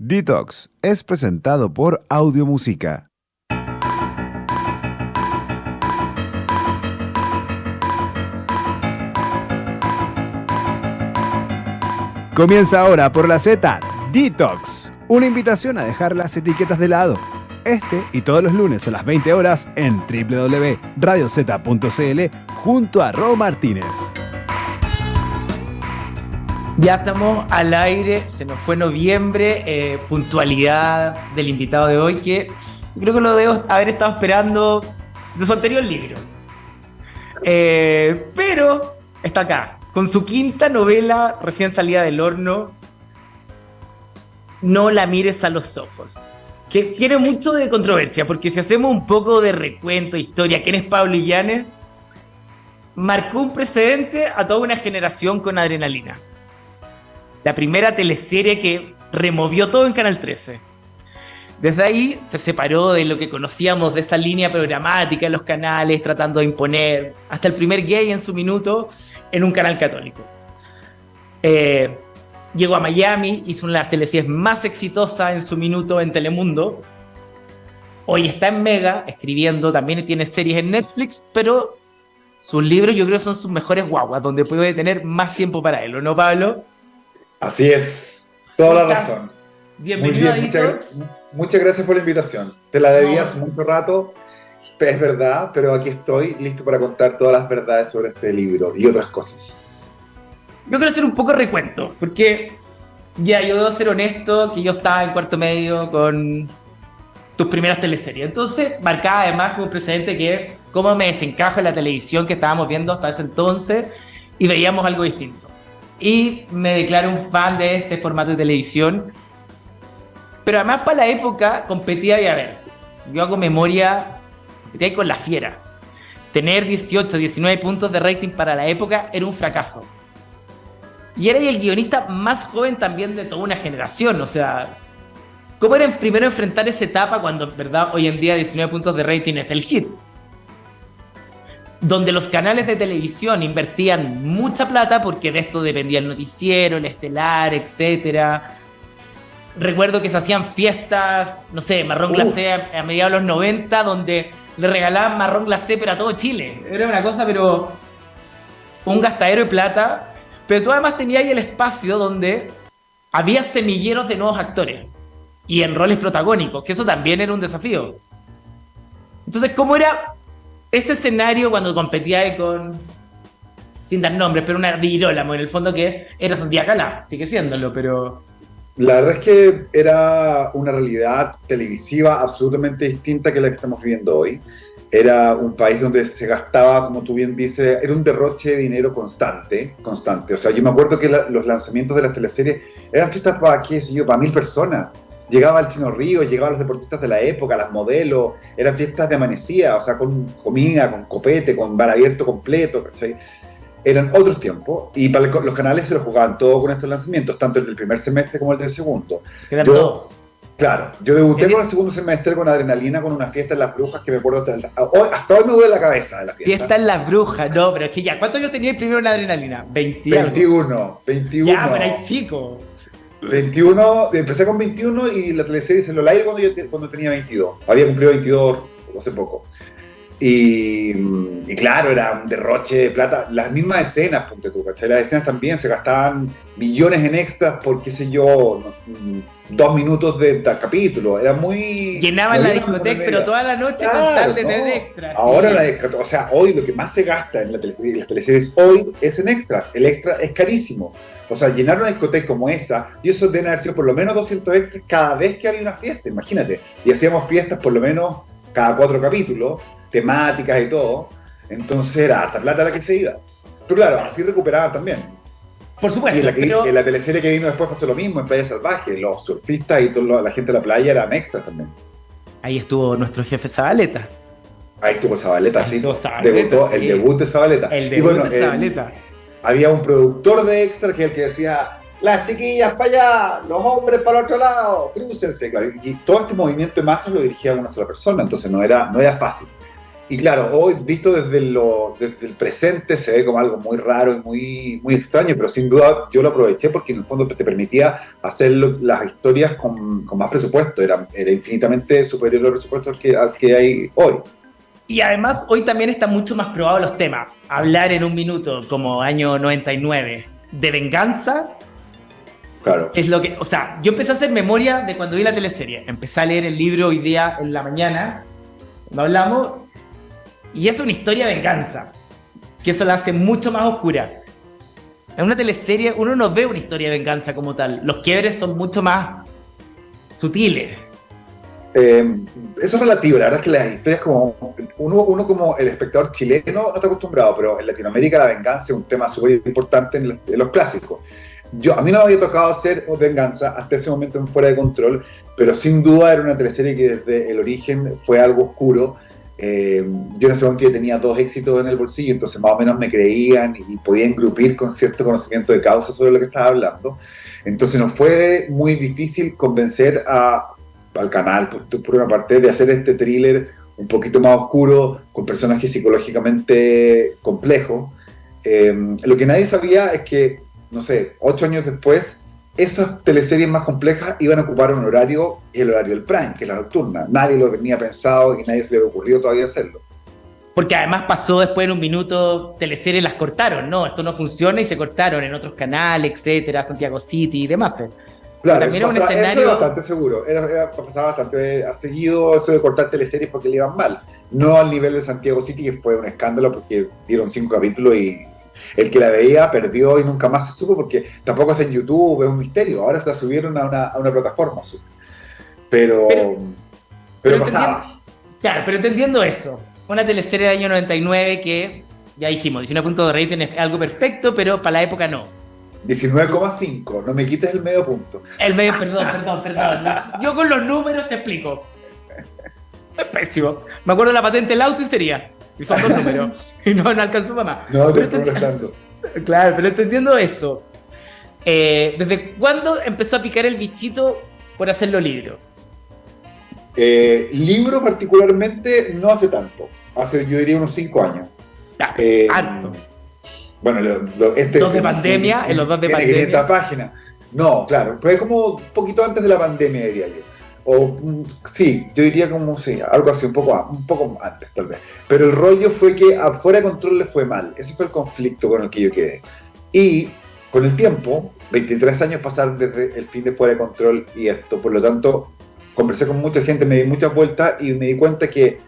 Detox es presentado por Audiomúsica. Comienza ahora por la Z, Detox, una invitación a dejar las etiquetas de lado. Este y todos los lunes a las 20 horas en www.radioz.cl junto a Ro Martínez. Ya estamos al aire, se nos fue noviembre, puntualidad del invitado de hoy, que creo que lo debo haber estado esperando de su anterior libro. Pero está acá, con su quinta novela recién salida del horno, No la mires a los ojos, que tiene mucho de controversia, porque si hacemos un poco de recuento, historia, ¿quién es Pablo Illanes? Marcó un precedente a toda una generación con Adrenalina. La primera teleserie que removió todo en Canal 13. Desde ahí se separó de lo que conocíamos de esa línea programática en los canales, tratando de imponer hasta el primer gay en su minuto en un canal católico. Llegó a Miami, hizo una de las teleseries más exitosas en su minuto en Telemundo. Hoy está en Mega, escribiendo, también tiene series en Netflix, pero sus libros yo creo son sus mejores guaguas, donde puede tener más tiempo para él, ¿o no, Pablo? Así es, toda la razón. Bienvenido. Muy bien, muchas gracias por la invitación. Te la debía hace mucho rato, es verdad, pero aquí estoy listo para contar todas las verdades sobre este libro y otras cosas. Yo quiero hacer un poco de recuento, porque ya yo debo ser honesto que yo estaba en cuarto medio con tus primeras teleseries. Entonces, marcaba además como precedente que cómo me desencajo en la televisión que estábamos viendo hasta ese entonces y veíamos algo distinto. Y me declaro un fan de este formato de televisión. Pero además para la época competía, y a ver, yo hago memoria, competía con La Fiera. Tener 18, 19 puntos de rating para la época era un fracaso. Y era el guionista más joven también de toda una generación. O sea, ¿cómo era primero enfrentar esa etapa cuando, en verdad, hoy en día 19 puntos de rating es el hit? Donde los canales de televisión invertían mucha plata porque de esto dependía el noticiero, el estelar, etcétera. Recuerdo que se hacían fiestas, no sé, marrón glacé a mediados de los 90, donde le regalaban marrón glacé pero a todo Chile. Era una cosa, pero un gastadero de plata. Pero tú además tenías ahí el espacio donde había semilleros de nuevos actores y en roles protagónicos, que eso también era un desafío. Entonces, ¿cómo era ese escenario cuando competía con, sin dar nombres, pero una Girolamo, en el fondo, que era Santiago Calá, sigue siéndolo, pero... La verdad es que era una realidad televisiva absolutamente distinta que la que estamos viviendo hoy. Era un país donde se gastaba, como tú bien dices, era un derroche de dinero constante. O sea, yo me acuerdo que los lanzamientos de las teleseries eran fiestas para, qué sé yo, para 1000 personas. Llegaba el Chino Río, llegaban los deportistas de la época, las modelos, eran fiestas de amanecida, o sea, con comida, con copete, con bar abierto completo, ¿cachai? Eran otros tiempos, y para los canales se lo jugaban todo con estos lanzamientos, tanto el del primer semestre como el del segundo. Claro, yo debuté con el segundo semestre con Adrenalina, con una fiesta en Las Brujas que me acuerdo hasta hoy me duele la cabeza de la fiesta. Fiesta en Las Brujas, no, pero es que ya, ¿cuántos años tenías primero en Adrenalina? 21. Ya, pero hay chico. 21, empecé con 21 y la teleserie se lo al aire cuando tenía 22. Había cumplido 22 hace poco. Y claro, era un derroche de plata. Las mismas escenas, ponte tú, ¿cachai? Las escenas también se gastaban millones en extras por, qué sé yo, 2 minutos de capítulo. Era muy... Llenaban la discoteca, pero toda la noche, claro, con tal de tener extras. Ahora, o sea, hoy lo que más se gasta en las teleseries hoy es en extras. El extra es carísimo. O sea, llenar una discoteca como esa, y eso debe haber sido por lo menos 200 extras cada vez que había una fiesta, imagínate. Y hacíamos fiestas por lo menos cada 4 capítulos, temáticas y todo. Entonces era harta plata la que se iba. Pero claro, así recuperaban también. Por supuesto. Y en la teleserie que vino después pasó lo mismo, en Playa Salvaje. Los surfistas y toda la gente de la playa eran extras también. Ahí estuvo nuestro jefe Zabaleta. Ahí estuvo Zabaleta, sí. Debutó, el debut de Zabaleta. El debut de Zabaleta. Había un productor de extra que es el que decía: las chiquillas para allá, los hombres para el otro lado, crúcense. Claro, y todo este movimiento de masas lo dirigía una sola persona, entonces no era fácil. Y claro, hoy visto desde el presente se ve como algo muy raro y muy extraño, pero sin duda yo lo aproveché porque en el fondo te permitía hacer las historias con más presupuesto, era infinitamente superior al presupuesto al que hay hoy. Y además hoy también están mucho más probados los temas. Hablar en un minuto, como año 99, de venganza, Claro. es lo que... O sea, yo empecé a hacer memoria de cuando vi la teleserie. Empecé a leer el libro hoy día en la mañana, cuando hablamos, y es una historia de venganza, que eso la hace mucho más oscura. En una teleserie uno no ve una historia de venganza como tal. Los quiebres son mucho más sutiles. Eso es relativo, la verdad es que las historias como uno como el espectador chileno no está acostumbrado, pero en Latinoamérica la venganza es un tema súper importante en los clásicos. A mí no me había tocado hacer venganza hasta ese momento en Fuera de Control, pero sin duda era una teleserie que desde el origen fue algo oscuro. Yo en ese momento ya tenía 2 éxitos en el bolsillo, entonces más o menos me creían y podía engrupir con cierto conocimiento de causa sobre lo que estaba hablando. Entonces nos fue muy difícil convencer al canal, por una parte, de hacer este thriller un poquito más oscuro, con personajes psicológicamente complejos. Lo que nadie sabía es que, no sé, 8 años después, esas teleseries más complejas iban a ocupar un horario, y el horario del prime, que es la nocturna. Nadie lo tenía pensado y nadie se le había ocurrido todavía hacerlo. Porque además pasó después en un minuto, teleseries las cortaron, ¿no? Esto no funciona y se cortaron en otros canales, etcétera, Santiago City y demás. Claro, también eso, era un escenario... eso es bastante seguro. Pasaba bastante seguido eso de cortar teleseries porque le iban mal. No al nivel de Santiago City, que fue un escándalo porque dieron 5 capítulos y el que la veía perdió y nunca más se supo porque tampoco está en YouTube, es un misterio. Ahora se la subieron a una plataforma. Pero pasaba. Claro, pero entendiendo eso, una teleserie del año 99 que, ya dijimos, 19 puntos de rating es algo perfecto, pero para la época no. 19,5, no me quites el medio punto. El medio, perdón. Yo con los números te explico. Es pésimo. Me acuerdo de la patente del auto y sería. Y son 2 números. Y no alcanzó para más. No, te estoy molestando. Claro, pero entendiendo eso, ¿desde cuándo empezó a picar el bichito por hacerlo libro? Libro particularmente no hace tanto. Hace, yo diría, unos 5 años. Harto. Bueno, dos de pandemia, en los 2 de pandemia. 500 páginas. No, claro, fue como un poquito antes de la pandemia, diría yo. Sí, yo diría como, sí, algo así, un poco antes tal vez. Pero el rollo fue que a Fuera de Control le fue mal. Ese fue el conflicto con el que yo quedé. Y con el tiempo, 23 años pasaron desde el fin de Fuera de Control y esto, por lo tanto, conversé con mucha gente, me di muchas vueltas y me di cuenta que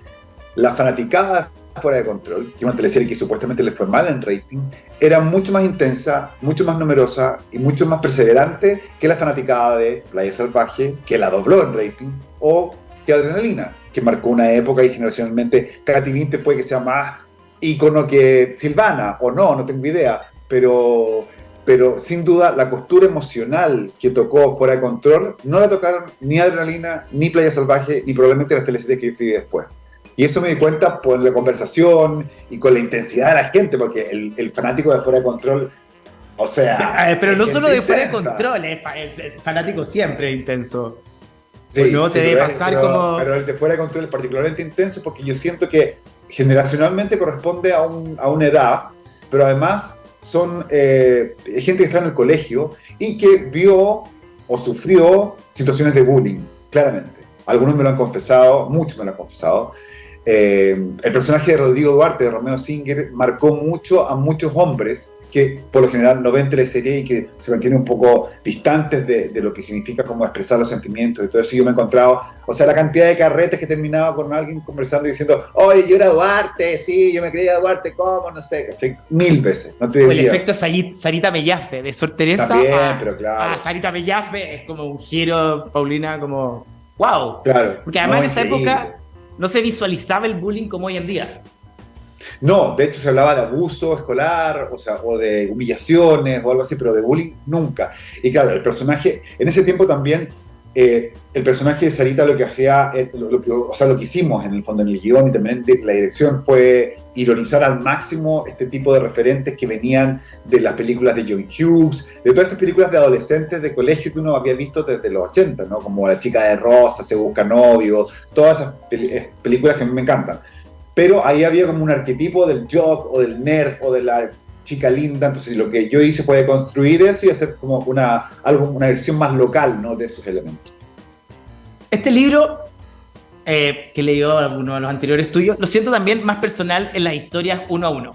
la fanaticada Fuera de Control, que es una teleserie que supuestamente le fue mal en rating, era mucho más intensa, mucho más numerosa y mucho más perseverante que la fanaticada de Playa Salvaje, que la dobló en rating, o que Adrenalina, que marcó una época y generacionalmente Katy Vinte puede que sea más ícono que Silvana, o no tengo idea, pero sin duda la costura emocional que tocó Fuera de Control no la tocaron ni Adrenalina, ni Playa Salvaje, ni probablemente las teleseries que yo escribí después. Y eso me di cuenta por la conversación y con la intensidad de la gente, porque el fanático de Fuera de Control, o sea... Pero no solo de Fuera de Control, es fanático siempre intenso. Sí, luego te debe pasar como... Pero el de Fuera de Control es particularmente intenso porque yo siento que generacionalmente corresponde a una edad, pero además son gente que está en el colegio y que vio o sufrió situaciones de bullying, claramente. Algunos me lo han confesado, muchos me lo han confesado. El personaje de Rodrigo Duarte, de Romeo Singer, marcó mucho a muchos hombres que por lo general no ven teleserie y que se mantienen un poco distantes de lo que significa como expresar los sentimientos y todo eso. Yo me he encontrado, o sea, la cantidad de carretes que terminaba con alguien conversando y diciendo, oye, yo era Duarte, sí, yo me creía Duarte, ¿cómo? No sé, ¿cachai? 1000 veces, no te digo. El efecto Sarita Mellafe, de Sor Teresa también, pero claro. a Sarita Mellafe, es como un giro, Paulina, como, wow. Claro. Porque además no, en esa época no se visualizaba el bullying como hoy en día. No, de hecho se hablaba de abuso escolar, o de humillaciones o algo así, pero de bullying nunca. Y claro, el personaje, en ese tiempo también, el personaje de Sarita lo que hacía, lo que hicimos en el fondo en el guión y también en la dirección fue ironizar al máximo este tipo de referentes que venían de las películas de John Hughes, de todas estas películas de adolescentes de colegio que uno había visto desde los 80, ¿no? Como La chica de rosa, Se busca novio, todas esas películas que a mí me encantan. pero ahí había como un arquetipo del jock o del nerd o de la chica linda, entonces lo que yo hice fue construir eso y hacer como una versión más local, ¿no?, de esos elementos. Este libro, que leyó alguno de los anteriores tuyos, lo siento también más personal en las historias uno a uno.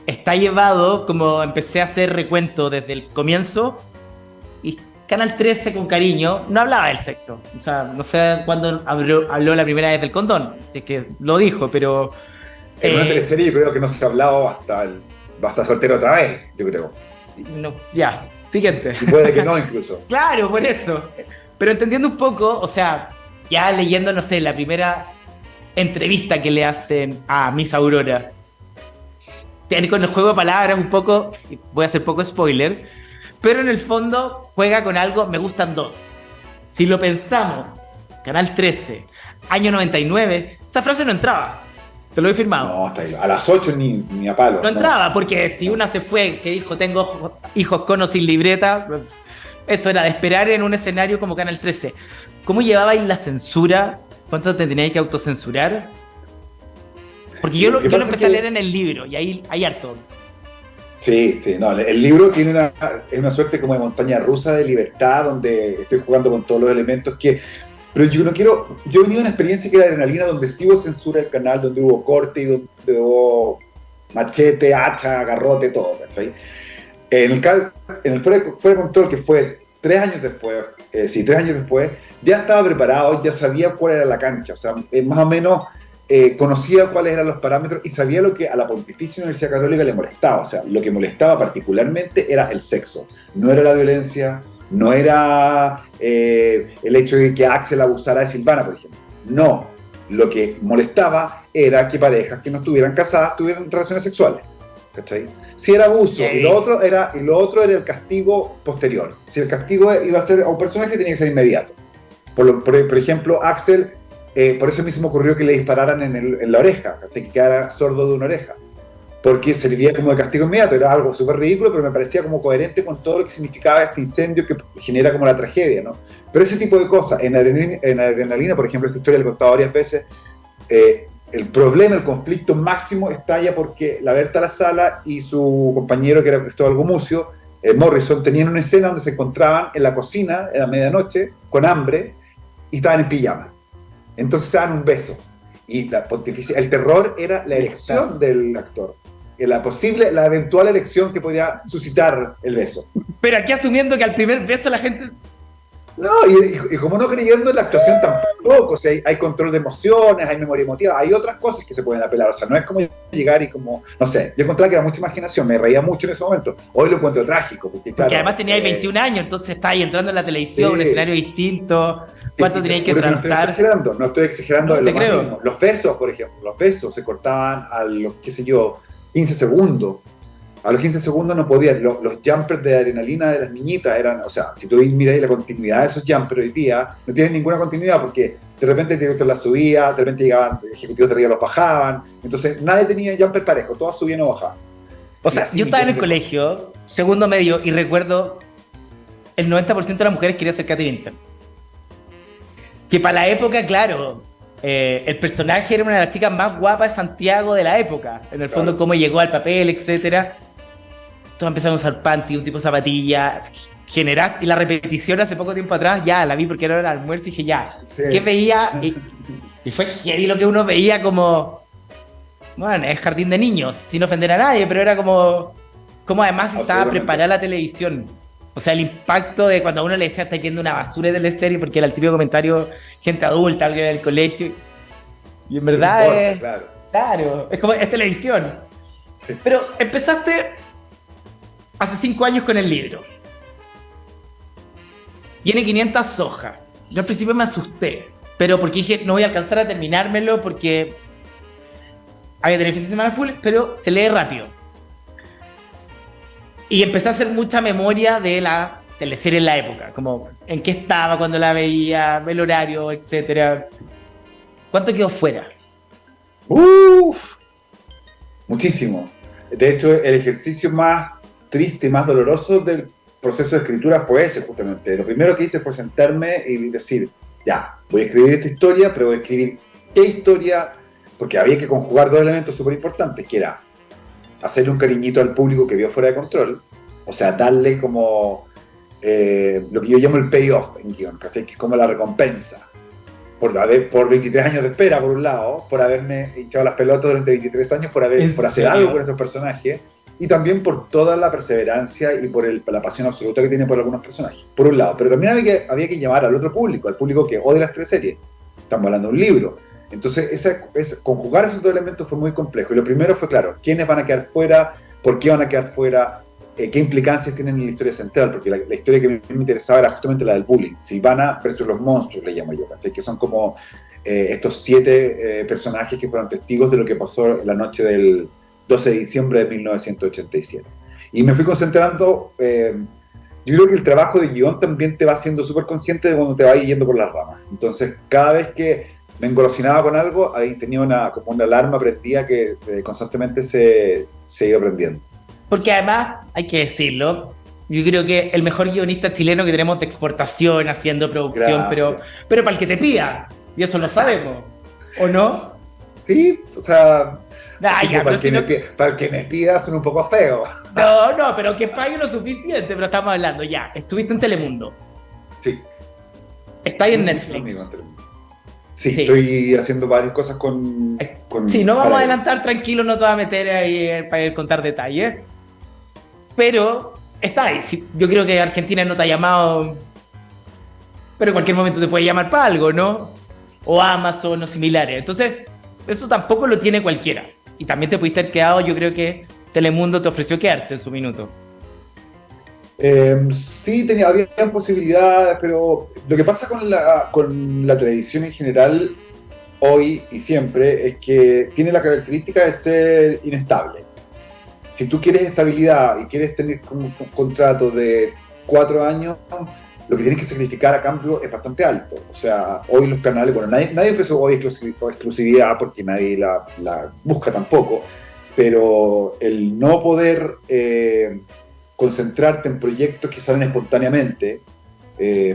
Está llevado, como empecé a hacer recuento desde el comienzo, y Canal 13 con cariño no hablaba del sexo. O sea, no sé cuándo habló la primera vez del condón, si es que lo dijo, pero... En una teleserie yo creo que no se ha hablado hasta soltero otra vez, yo creo. No, ya, siguiente. Y puede que no incluso. Claro, por eso. Pero entendiendo un poco, o sea, ya leyendo, no sé, la primera entrevista que le hacen a Miss Aurora, con el juego de palabras un poco, voy a hacer poco spoiler, pero en el fondo juega con algo, me gustan dos. Si lo pensamos, Canal 13, año 99, esa frase no entraba. Te lo he firmado. No, hasta ahí. A las 8 ni a palo. No entraba, porque si una se fue, que dijo, tengo hijos con o sin libreta, eso era de esperar en un escenario como Canal 13. ¿Cómo llevabais la censura? ¿Cuánto te teníais que autocensurar? Porque yo lo empecé a leer en el libro, y ahí hay harto. Sí, no, el libro tiene es una suerte como de montaña rusa de libertad, donde estoy jugando con todos los elementos pero yo no quiero, yo he venido a una experiencia que era Adrenalina, donde sí hubo censura del canal, donde hubo corte, y donde hubo machete, hacha, garrote, todo, ¿cachai? En el Fuera de Control, que fue 3 años después, 3 años después, ya estaba preparado, ya sabía cuál era la cancha, o sea, más o menos conocía cuáles eran los parámetros y sabía lo que a la Pontificia Universidad Católica le molestaba. O sea, lo que molestaba particularmente era el sexo, no era la violencia, no era el hecho de que Axel abusara de Silvana, por ejemplo. No, lo que molestaba era que parejas que no estuvieran casadas tuvieran relaciones sexuales. ¿Cachai? Si era abuso, y lo otro era el castigo posterior. Si el castigo iba a ser a un personaje, tenía que ser inmediato. Por ejemplo, Axel, por eso a mí se me ocurrió que le dispararan en la oreja, ¿cachai? Que quedara sordo de una oreja, porque servía como de castigo inmediato. Era algo súper ridículo, pero me parecía como coherente con todo lo que significaba este incendio que genera como la tragedia, ¿no? Pero ese tipo de cosas, en Adrenalina, por ejemplo, esta historia la he contado varias veces, el problema, el conflicto máximo estalla porque la Berta La Sala y su compañero, que era Cristóbal Gumucio, Morrison, tenían una escena donde se encontraban en la cocina a la medianoche, con hambre, y estaban en pijama. Entonces se dan un beso. Y el terror era la elección del actor. La eventual elección que podría suscitar el beso. Pero aquí asumiendo que al primer beso la gente... No, y como no creyendo en la actuación tampoco, o sea, hay control de emociones, hay memoria emotiva, hay otras cosas que se pueden apelar, o sea, no es como llegar y como, no sé, yo encontraba que era mucha imaginación, me reía mucho en ese momento, hoy lo encuentro trágico, porque además teníais 21 años, entonces estabais entrando en la televisión, un escenario distinto, ¿cuánto teníais que transar? No estoy exagerando de lo más mínimo. Los besos, por ejemplo, los besos se cortaban a los, 15 segundos. A los 15 segundos no podían. Los jumpers de Adrenalina de las niñitas eran, o sea, si tú miras la continuidad de esos jumpers hoy día, no tienen ninguna continuidad porque de repente el director las subía, de repente llegaban ejecutivos de arriba, los bajaban. Entonces nadie tenía jumper parejo, todas subían o bajaban. O sea, yo estaba en el colegio, segundo medio, y recuerdo el 90% de las mujeres quería ser Katy Vinter. Que para la época, claro, el personaje era una de las chicas más guapas de Santiago de la época. En el fondo, cómo llegó al papel, etcétera. Todos empezaron a usar panty, un tipo de zapatilla, general, y la repetición hace poco tiempo atrás, ya la vi porque era el almuerzo y dije, ya, sí. ¿Qué veía? Y fue heavy lo que uno veía como, bueno, es jardín de niños, sin ofender a nadie, pero era como además estaba preparada la televisión. O sea, el impacto de cuando a uno le decía, está viendo una basura de teleserie, porque era el típico comentario, gente adulta, alguien en el colegio, y en verdad importa, claro, es como, es televisión. Sí. Pero empezaste hace 5 años con el libro. Tiene 500 hojas. Yo al principio me asusté, pero porque dije, no voy a alcanzar a terminármelo porque había tenido fin de semana full, pero se lee rápido. Y empecé a hacer mucha memoria de la teleserie en la época, como en qué estaba cuando la veía, el horario, etcétera. ¿Cuánto quedó fuera? Muchísimo. De hecho, el ejercicio más triste y más doloroso del proceso de escritura fue ese, justamente. Lo primero que hice fue sentarme y decir, ya, voy a escribir esta historia, pero voy a escribir qué historia, porque había que conjugar dos elementos súper importantes, que era hacerle un cariñito al público que vio Fuera de Control, o sea, darle como lo que yo llamo el payoff en guión, ¿cachai? Que es como la recompensa por 23 años de espera, por un lado, por haberme hinchado las pelotas durante 23 años, por hacer algo con estos personajes, y también por toda la perseverancia y por la pasión absoluta que tiene por algunos personajes, por un lado. Pero también había que llamar al otro público, al público que odia las teleseries. Estamos hablando de un libro. Entonces, conjugar esos dos elementos fue muy complejo. Y lo primero fue, claro, quiénes van a quedar fuera, por qué van a quedar fuera, qué implicancias tienen en la historia central, porque la historia que me interesaba era justamente la del bullying. Silvana versus los monstruos, le llamo yo, ¿cachai? Que son como estos 7 personajes que fueron testigos de lo que pasó la noche del 12 de diciembre de 1987. Y me fui concentrando, yo creo que el trabajo de guión también te va haciendo súper consciente de cuando te va yendo por las ramas. Entonces, cada vez que me engolosinaba con algo, ahí tenía como una alarma prendida que constantemente se iba prendiendo. Porque además, hay que decirlo, yo creo que el mejor guionista chileno que tenemos de exportación, haciendo producción, pero para el que te pida, y eso lo sabemos, ¿o no? Sí, o sea, ya, para el que me pida son un poco feo. No, pero que pague lo suficiente, pero estamos hablando, ya, estuviste en Telemundo. Sí. Estás en Netflix. Sí, estoy haciendo varias cosas con sí, no vamos a adelantar, tranquilo, no te voy a meter ahí para contar detalles. Pero está ahí. Sí, yo creo que Argentina no te ha llamado, pero en cualquier momento te puede llamar para algo, ¿no? O Amazon o similares. Entonces, eso tampoco lo tiene cualquiera. Y también te pudiste haber quedado, yo creo que Telemundo te ofreció quedarte en su minuto. Sí, había posibilidades, pero lo que pasa con la televisión en general, hoy y siempre, es que tiene la característica de ser inestable. Si tú quieres estabilidad y quieres tener un contrato de 4 años, lo que tienes que sacrificar a cambio es bastante alto. O sea, hoy los canales, bueno, nadie ofrece hoy exclusividad porque nadie la busca tampoco, pero el no poder concentrarte en proyectos que salen espontáneamente.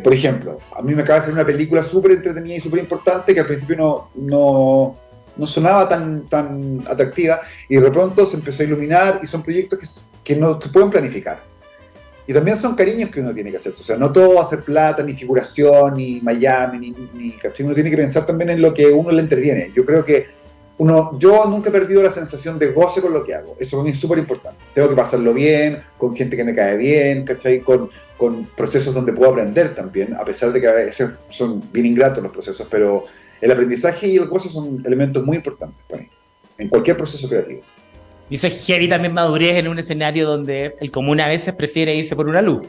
Por ejemplo, a mí me acaba de hacer una película súper entretenida y súper importante que al principio no sonaba tan atractiva y de pronto se empezó a iluminar y son proyectos que no se pueden planificar. Y también son cariños que uno tiene que hacerse. O sea, no todo va a ser plata, ni figuración, ni Miami, ni uno tiene que pensar también en lo que uno le entretiene. Yo creo que yo nunca he perdido la sensación de goce con lo que hago. Eso para mí es súper importante. Tengo que pasarlo bien, con gente que me cae bien, ¿cachai? Con procesos donde puedo aprender también, a pesar de que a veces son bien ingratos los procesos, pero el aprendizaje y el goce son elementos muy importantes para mí, en cualquier proceso creativo. Y eso es heavy también madurez en un escenario donde el común a veces prefiere irse por una luz.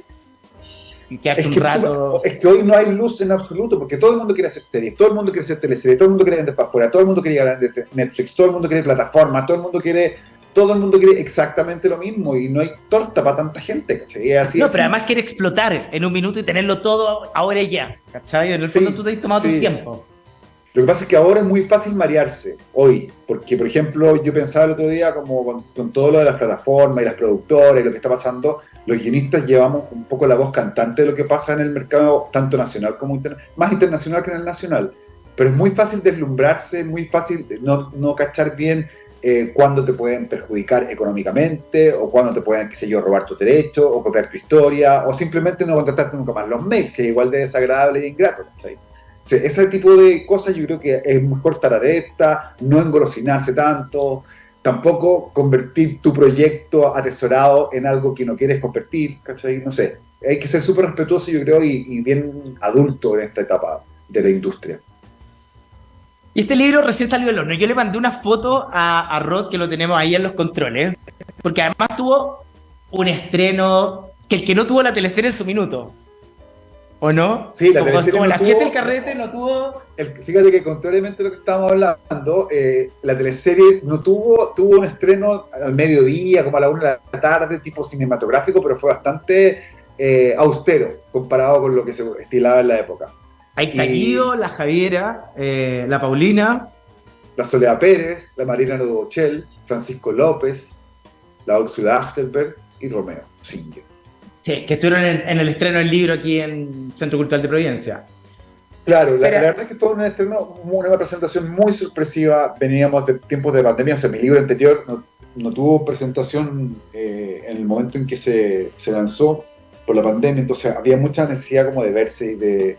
Y quedarse un rato. Es que hoy no hay luz en absoluto, porque todo el mundo quiere hacer series, todo el mundo quiere hacer teleseries, todo el mundo quiere vender para afuera, todo el mundo quiere llegar a Netflix, todo el mundo quiere plataformas, todo el mundo quiere exactamente lo mismo y no hay torta para tanta gente, ¿cachai? Pero además quiere explotar en un minuto y tenerlo todo ahora y ya, ¿cachai? En el fondo tú te has tomado tu tiempo. Lo que pasa es que ahora es muy fácil marearse, hoy, porque por ejemplo yo pensaba el otro día como con todo lo de las plataformas y las productoras y lo que está pasando, los guionistas llevamos un poco la voz cantante de lo que pasa en el mercado, tanto nacional como más internacional que en el nacional, pero es muy fácil deslumbrarse, muy fácil no cachar bien cuándo te pueden perjudicar económicamente o cuándo te pueden, qué sé yo, robar tu derecho o copiar tu historia o simplemente no contactarte nunca más los mails, que es igual de desagradable e ingrato, ¿cachai? O sea, ese tipo de cosas yo creo que es mejor estar alerta, no engolosinarse tanto, tampoco convertir tu proyecto atesorado en algo que no quieres convertir, ¿cachai? No sé, hay que ser súper respetuoso yo creo y bien adulto en esta etapa de la industria. Y este libro recién salió del horno. Yo le mandé una foto a Rod, que lo tenemos ahí en los controles, porque además tuvo un estreno que el que no tuvo la teleserie en su minuto. ¿O no? Sí, la teleserie como no la tuvo, fiesta del carrete no tuvo... Fíjate que contrariamente a lo que estábamos hablando, la teleserie no tuvo un estreno al mediodía, como a la 1 de la tarde, tipo cinematográfico, pero fue bastante austero comparado con lo que se estilaba en la época. Ahí está Guido, la Javiera, la Paulina, la Soledad Pérez, la Marina Nodochel, Francisco López, la Úrsula Achterberg y Romeo Singer. Sí, que estuvieron en el estreno del libro aquí en Centro Cultural de Providencia. Claro, la Pero, verdad es que fue un estreno, una presentación muy sorpresiva. Veníamos de tiempos de pandemia, o sea, mi libro anterior no tuvo presentación en el momento en que se lanzó por la pandemia, entonces había mucha necesidad como de verse y de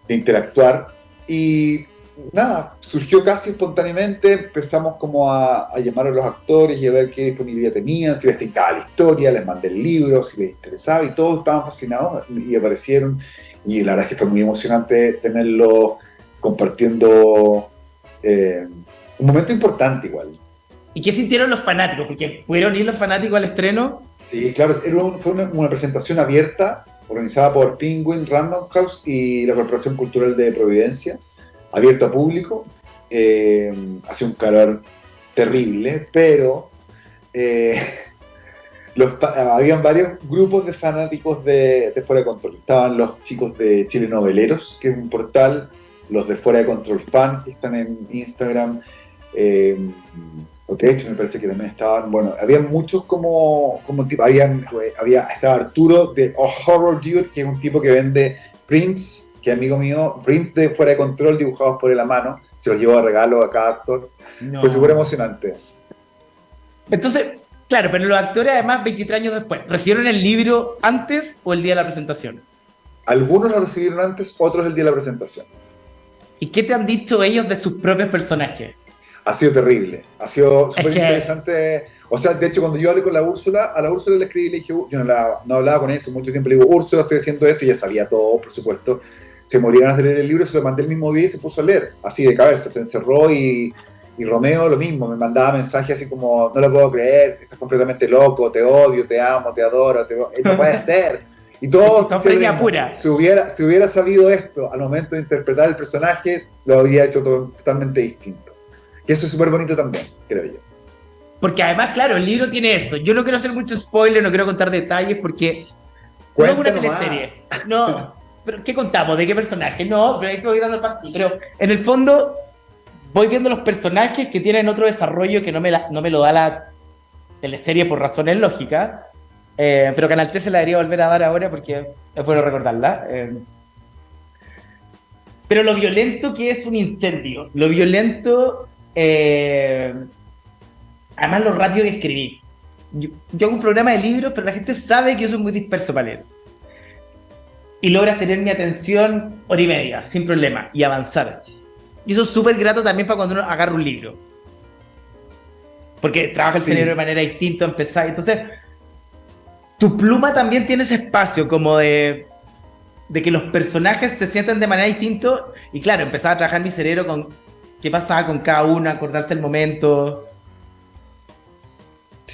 interactuar. Y nada, surgió casi espontáneamente, empezamos como a llamar a los actores y a ver qué disponibilidad tenían, si les tincaba la historia, les mandé el libro, si les interesaba, y todos estaban fascinados y aparecieron. Y la verdad es que fue muy emocionante tenerlo compartiendo un momento importante igual. ¿y qué sintieron los fanáticos? Porque pudieron ir los fanáticos al estreno. Sí, claro, fue una presentación abierta organizada por Penguin Random House y la Corporación Cultural de Providencia, abierto a público. Hacía un calor terrible, pero habían varios grupos de fanáticos de Fuera de Control. Estaban los chicos de Chile Noveleros, que es un portal, los de Fuera de Control Fan, que están en Instagram. De hecho, me parece que también estaban, bueno, había muchos como tipo, estaba Arturo de Horror Dude, que es un tipo que vende prints, que es amigo mío, prints de Fuera de Control dibujados por él a mano, se los llevó a regalo a cada actor. No. Fue súper emocionante. Entonces, claro, pero los actores además 23 años después, ¿recibieron el libro antes o el día de la presentación? Algunos lo recibieron antes, otros el día de la presentación. ¿Y qué te han dicho ellos de sus propios personajes? Ha sido terrible, ha sido súper interesante. O sea, de hecho, cuando yo hablé con a la Úrsula le escribí y le dije, yo no hablaba con ella hace mucho tiempo, le digo, Úrsula, estoy haciendo esto, y ella sabía todo, por supuesto. Se moría ganas de leer el libro, se lo mandé el mismo día y se puso a leer, así de cabeza, se encerró y Romeo lo mismo, me mandaba mensajes así como, no lo puedo creer, estás completamente loco, te odio, te amo, te adoro, no puede ser. Y todo pura. Si hubiera sabido esto al momento de interpretar el personaje, lo habría hecho totalmente distinto. Y eso es súper bonito también, creo yo. Porque además, claro, el libro tiene eso. Yo no quiero hacer mucho spoiler, no quiero contar detalles porque no es una teleserie. No, pero ¿qué contamos? ¿De qué personaje? No, pero ahí te voy dando el pastel. Pero en el fondo voy viendo los personajes que tienen otro desarrollo que no me lo da la teleserie por razones lógicas. Pero Canal 13 la debería volver a dar ahora porque es bueno recordarla. Pero lo violento que es un incendio, lo violento... además lo rápido que escribí. Yo hago un programa de libros, pero la gente sabe que yo soy muy disperso para leer. Y logras tener mi atención hora y media, sin problema, y avanzar. Y eso es súper grato también para cuando uno agarra un libro. Porque trabaja el cerebro de manera distinta, empezar. Entonces, tu pluma también tiene ese espacio como de que los personajes se sientan de manera distinta. Y claro, empezaba a trabajar mi cerebro con qué pasaba con cada uno, acordarse el momento.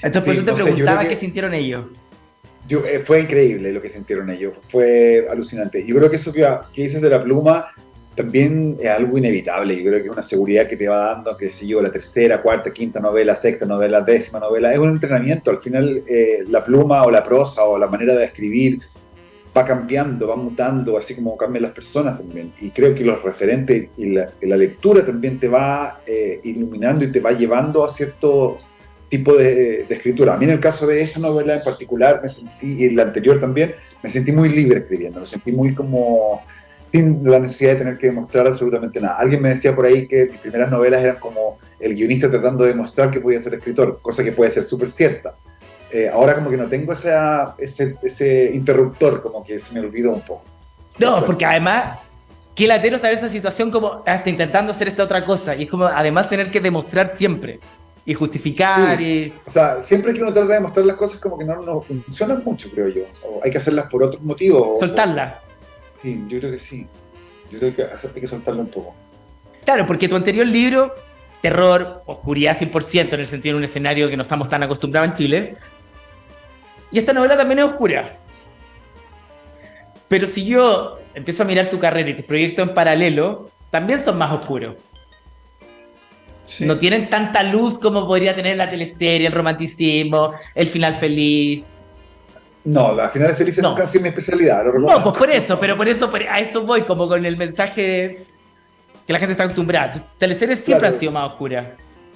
Entonces, por eso te preguntaba qué sintieron ellos. Fue increíble lo que sintieron ellos, fue alucinante. Yo creo que eso que dices de la pluma también es algo inevitable. Yo creo que es una seguridad que te va dando, que si yo, la tercera, cuarta, quinta novela, sexta novela, décima novela, es un entrenamiento. Al final, la pluma o la prosa o la manera de escribir va cambiando, va mutando, así como cambian las personas también. Y creo que los referentes y la lectura también te va iluminando y te va llevando a cierto tipo de escritura. A mí en el caso de esta novela en particular, y la anterior también, me sentí muy libre escribiendo, me sentí muy como sin la necesidad de tener que demostrar absolutamente nada. Alguien me decía por ahí que mis primeras novelas eran como el guionista tratando de demostrar que podía ser escritor, cosa que puede ser súper cierta. Ahora como que no tengo ese interruptor, como que se me olvidó un poco. No, porque además, qué latero estar en esa situación como hasta intentando hacer esta otra cosa, y es como además tener que demostrar siempre, y justificar, sí. O sea, siempre que uno trata de demostrar las cosas como que no funcionan mucho, creo yo. O hay que hacerlas por otros motivos. Soltarlas. Sí, yo creo que sí. Yo creo que hay que soltarlo un poco. Claro, porque tu anterior libro, terror, oscuridad 100%, en el sentido de un escenario que no estamos tan acostumbrados en Chile, y esta novela también es oscura. Pero si yo empiezo a mirar tu carrera y tus proyectos en paralelo, también son más oscuros. Sí. No tienen tanta luz como podría tener la teleserie, el romanticismo, el final feliz. No, la finales felices nunca ha sido mi especialidad. No, pues por eso, pero a eso voy, como con el mensaje que la gente está acostumbrada. Tus teleseries siempre han sido más oscuras.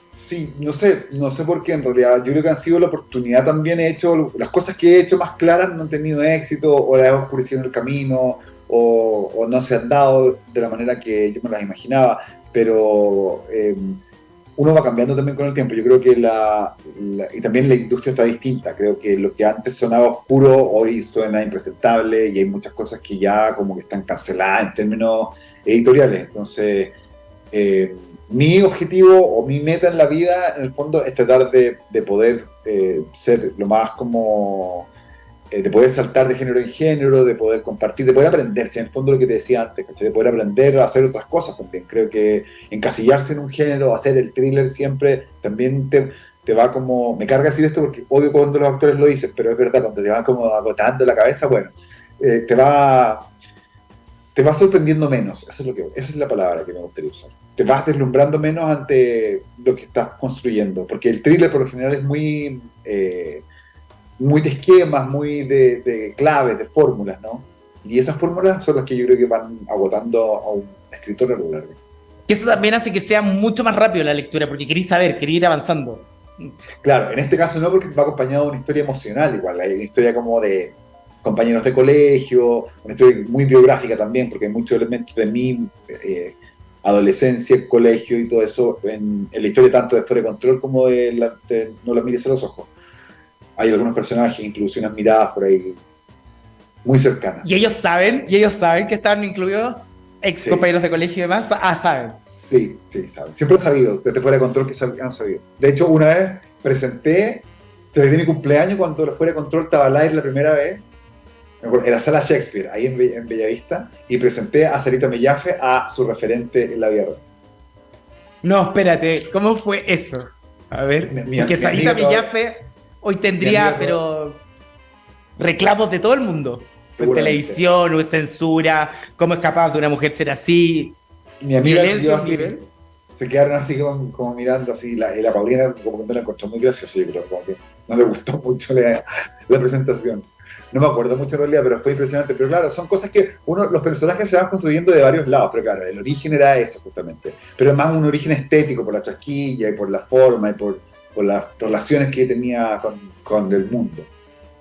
Sí, no sé por qué en realidad. Yo creo que han sido la oportunidad también. He hecho las cosas que he hecho más claras, no han tenido éxito, o las he oscurecido en el camino, o no se han dado de la manera que yo me las imaginaba, pero uno va cambiando también con el tiempo. Yo creo que y también la industria está distinta. Creo que lo que antes sonaba oscuro hoy suena impresentable y hay muchas cosas que ya como que están canceladas en términos editoriales. Entonces, mi objetivo o mi meta en la vida, en el fondo, es tratar de poder ser lo más como de poder saltar de género en género, de poder compartir, de poder aprender, si en el fondo lo que te decía antes, ¿cachai? De poder aprender a hacer otras cosas también. Creo que encasillarse en un género, hacer el thriller siempre, también te va como, me carga decir esto porque odio cuando los actores lo dicen, pero es verdad, cuando te van como agotando la cabeza, bueno, te va sorprendiendo menos, esa es la palabra que me gustaría usar. Te vas deslumbrando menos ante lo que estás construyendo, porque el thriller por lo general es muy de esquemas, muy de claves, de fórmulas, ¿no? Y esas fórmulas son las que yo creo que van agotando a un escritor a lo largo. Que eso también hace que sea mucho más rápido la lectura, porque querís saber, querís ir avanzando. Claro, en este caso no, porque va acompañado de una historia emocional igual, hay una historia como de compañeros de colegio, una historia muy biográfica también, porque hay muchos elementos de mi adolescencia, colegio y todo eso en la historia tanto de Fuera de Control como de No la mires a los ojos. Hay algunos personajes, incluso unas miradas por ahí muy cercanas. ¿Y ellos saben que estaban incluidos ex compañeros de colegio y demás? Saben. Sí, saben. Siempre han sabido, desde Fuera de Control que han sabido. De hecho, una vez celebré mi cumpleaños cuando Fuera de Control estaba al aire la primera vez, en la sala Shakespeare, ahí en Bellavista, y presenté a Sarita Mellafe, a su referente en la vida real. No, espérate, ¿cómo fue eso? A ver, porque Sarita Mellafe hoy tendría, pero reclamos de todo el mundo. En televisión, o censura, cómo es capaz de una mujer ser así. Mi amiga se quedaron así como mirando así, la Paulina como que no la encontró muy graciosa, yo creo, como que no le gustó mucho la presentación. No me acuerdo mucho en realidad, pero fue impresionante. Pero claro, son cosas que los personajes se van construyendo de varios lados, pero claro, el origen era ese justamente. Pero es más un origen estético, por la chasquilla y por la forma y por las relaciones que tenía con el mundo.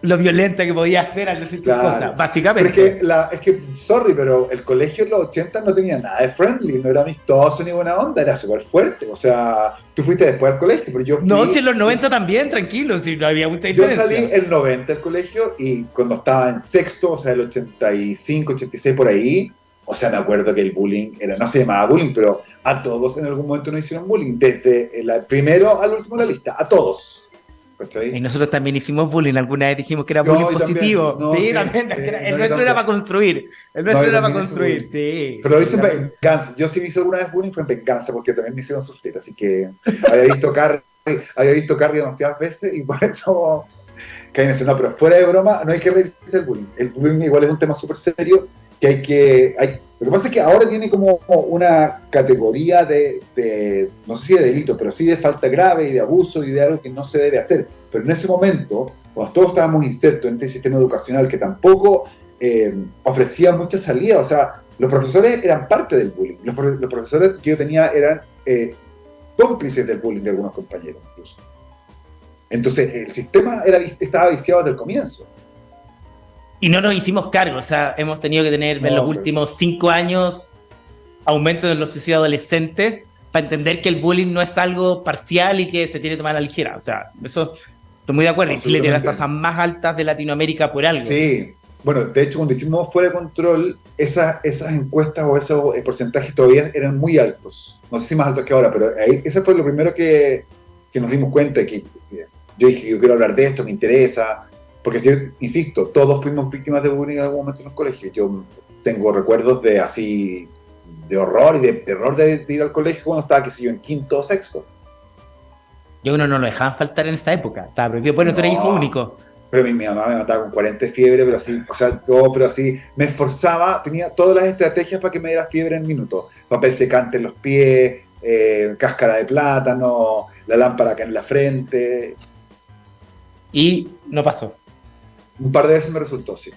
Lo violenta que podía hacer al decir sus cosas, básicamente. Pero es que, sorry, pero el colegio en los 80 no tenía nada de friendly, no era amistoso ni buena onda, era súper fuerte. O sea, tú fuiste después al colegio, pero yo fui... No, si en los 90 también, tranquilo, si no había mucha diferencia. Yo salí el 90 del colegio y cuando estaba en sexto, o sea, el 85, 86 por ahí, o sea, me acuerdo que el bullying no se llamaba bullying, pero a todos en algún momento nos hicieron bullying, desde el primero al último de la lista, a todos. ¿Cachai? Y nosotros también hicimos bullying, alguna vez dijimos que era bullying positivo. También. El nuestro era para construir. Sí. Pero lo hice en venganza. Yo sí hice alguna vez bullying, fue en venganza, porque también me hicieron sufrir, así que había visto Carrie demasiadas veces y por eso caí en eso. No, pero fuera de broma, no hay que reírse del bullying. El bullying igual es un tema súper serio que lo que pasa es que ahora tiene como una categoría de no sé si de delito, pero sí de falta grave y de abuso y de algo que no se debe hacer. Pero en ese momento, cuando todos estábamos insertos en este sistema educacional que tampoco ofrecía mucha salida, o sea, los profesores eran parte del bullying. Los profesores que yo tenía eran cómplices del bullying de algunos compañeros incluso. Entonces, el sistema estaba viciado desde el comienzo. Y no nos hicimos cargo, o sea, hemos tenido que tener en los últimos 5 años aumento de los suicidios adolescentes para entender que el bullying no es algo parcial y que se tiene que tomar a la ligera. O sea, eso estoy muy de acuerdo. Y Chile tiene las tasas más altas de Latinoamérica por algo. Sí, bueno, de hecho, cuando hicimos Fuera de Control, esas encuestas o esos porcentajes todavía eran muy altos. No sé si más altos que ahora, pero ese fue lo primero que nos dimos cuenta, que yo dije, yo quiero hablar de esto, me interesa. Porque, insisto, todos fuimos víctimas de bullying en algún momento en los colegios. Yo tengo recuerdos de horror y de terror de ir al colegio cuando estaba, qué sé yo, en quinto o sexto. Yo uno no lo dejaban faltar en esa época, estaba prohibido. Bueno, tú eres hijo único. Pero mi mamá me mataba con 40 de fiebre, pero así, o sea, pero así, me esforzaba, tenía todas las estrategias para que me diera fiebre en minutos. Papel secante en los pies, cáscara de plátano, la lámpara acá en la frente. Y no pasó. Un par de veces me resultó, sí.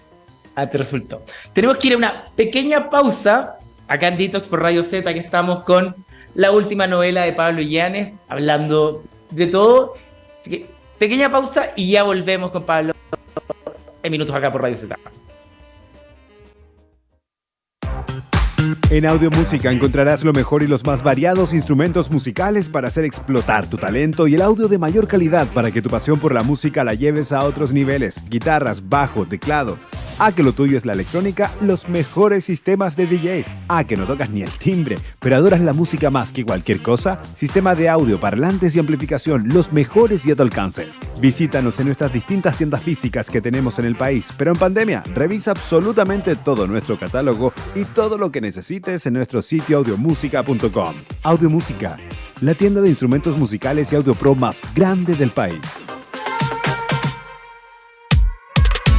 Te resultó. Tenemos que ir a una pequeña pausa acá en Detox por Radio Z, que estamos con la última novela de Pablo Illanes, hablando de todo. Así que pequeña pausa y ya volvemos con Pablo en minutos acá por Radio Z. En Audio Música encontrarás lo mejor y los más variados instrumentos musicales para hacer explotar tu talento y el audio de mayor calidad para que tu pasión por la música la lleves a otros niveles. Guitarras, bajo, teclado. Que lo tuyo es la electrónica, los mejores sistemas de DJs. Que no tocas ni el timbre, pero adoras la música más que cualquier cosa. Sistema de audio, parlantes y amplificación, los mejores y a tu alcance. Visítanos en nuestras distintas tiendas físicas que tenemos en el país, pero en pandemia, revisa absolutamente todo nuestro catálogo y todo lo que necesites en nuestro sitio audiomusica.com. Audio Música, la tienda de instrumentos musicales y audio pro más grande del país.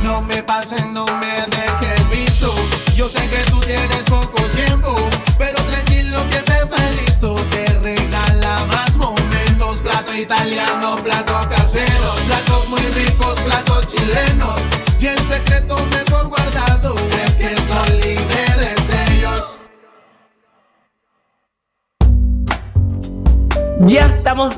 No me pases, no me dejes visto. Yo sé que tú tienes poco tiempo, pero tranquilo que te listo. Te regala más momentos. Plato italiano, plato casero, platos muy ricos, platos chilenos. Y el secreto mejor guardado es que son libres de sellos. Ya estamos.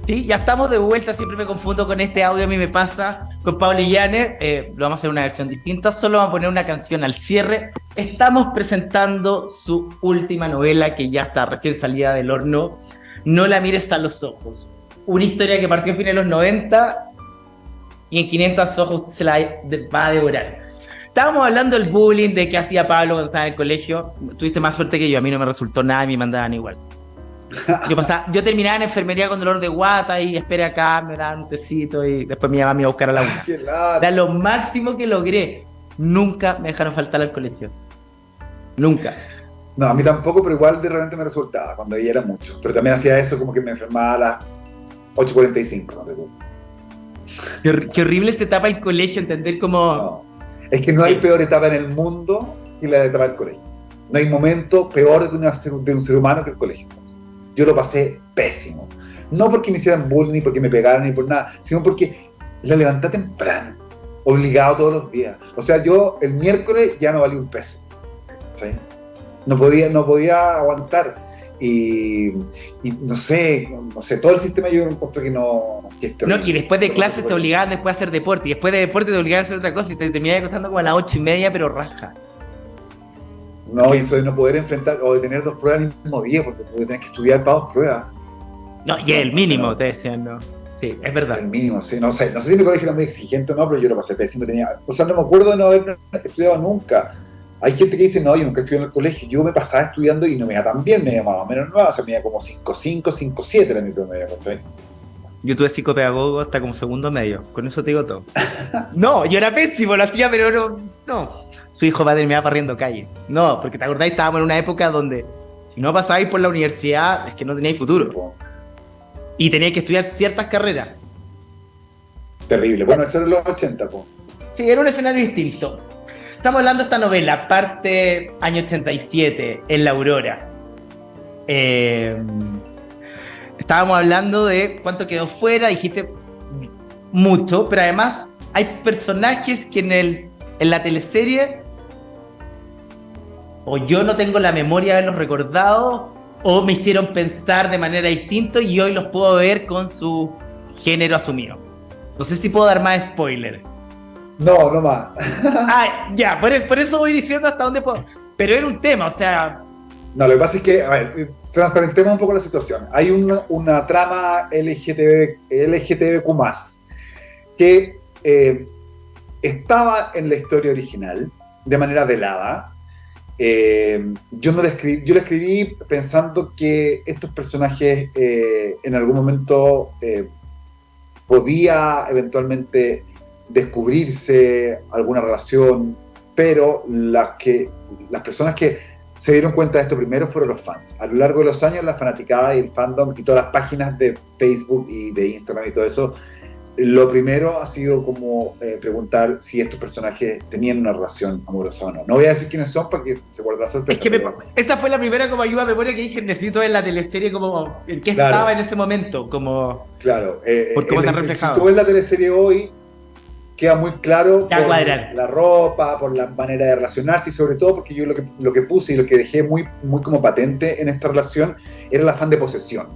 Sí, ya estamos de vuelta. Siempre me confundo con este audio. A mí me pasa con Pablo Illanes. Lo vamos a hacer una versión distinta. Solo vamos a poner una canción al cierre. Estamos presentando su última novela que ya está recién salida del horno. No la mires a los ojos. Una historia que partió a fines de los 90 y en 500 ojos se la va a devorar. Estábamos hablando del bullying, de qué hacía Pablo cuando estaba en el colegio. Tuviste más suerte que yo. A mí no me resultó nada y me mandaban igual. Yo terminaba en enfermería con dolor de guata y esperé acá, me daban un tecito y después mi mamá me iba a buscar a la una. Era lo máximo que logré. Nunca me dejaron faltar al colegio. Nunca. No, a mí tampoco, pero igual de repente me resultaba, cuando ella era mucho. Pero también hacía eso como que me enfermaba a las 8:45, ¿no? Qué horrible esta etapa del colegio, entender cómo... No, es que no hay peor etapa en el mundo que la etapa del colegio. No hay momento peor de un ser humano que el colegio. Yo lo pasé pésimo. No porque me hicieran bullying, ni porque me pegaran, ni por nada, sino porque la levanté temprano, obligado todos los días. O sea, yo el miércoles ya no valía un peso. ¿Sí? No podía aguantar. Y no sé, todo el sistema yo encuentro que no... y después de clases te obligaban después a hacer deporte, y después de deporte te obligaban a hacer otra cosa, y te terminaba acostando como a las 8:30, pero raja. No, y eso de no poder enfrentar, o de tener 2 pruebas en el mismo día, porque tú tienes que estudiar para 2 pruebas. No, y el mínimo, te decían, ¿no? Sí, es verdad. El mínimo, sí. No sé si mi colegio era muy exigente o no, pero yo lo pasé pésimo. O sea, no me acuerdo de no haber estudiado nunca. Hay gente que dice, no, yo nunca estudié en el colegio. Yo me pasaba estudiando y no me iba tan bien, me iba más o menos nueva. O sea, me iba como 5.5, 5.7 era mi promedio, ¿sí? Yo tuve psicopedagogo hasta como segundo medio. Con eso te digo todo. No, yo era pésimo, lo hacía, pero no. Su hijo va a terminar barriendo calle. No, porque te acordáis, estábamos en una época donde si no pasabais por la universidad es que no teníais futuro. Y teníais que estudiar ciertas carreras. Terrible. Bueno, eso era los 80, po. Sí, era un escenario distinto. Estamos hablando de esta novela, parte año 87, en La Aurora. Estábamos hablando de cuánto quedó fuera, dijiste mucho, pero además hay personajes que en la teleserie o yo no tengo la memoria de haberlos recordado o me hicieron pensar de manera distinta y hoy los puedo ver con su género asumido. No sé si puedo dar más spoiler. No, no más. Ya, por eso voy diciendo hasta dónde puedo. Pero era un tema, o sea... No, lo que pasa es que, a ver, transparentemos un poco la situación. Hay una trama LGTBQ+, que estaba en la historia original de manera velada. Yo la escribí pensando que estos personajes en algún momento podía eventualmente descubrirse alguna relación, pero las personas que se dieron cuenta de esto primero fueron los fans. A lo largo de los años, la fanaticada y el fandom y todas las páginas de Facebook y de Instagram y todo eso, lo primero ha sido como preguntar si estos personajes tenían una relación amorosa o no. No voy a decir quiénes son para que se guarde la sorpresa. Es que esa fue la primera como ayuda a memoria que dije, necesito ver la teleserie como en qué estaba en ese momento, como... Claro, por cómo está reflejado. Si tú ves la teleserie hoy, queda muy claro por la ropa, por la manera de relacionarse y sobre todo porque yo lo que puse y lo que dejé muy, muy como patente en esta relación era el afán de posesión,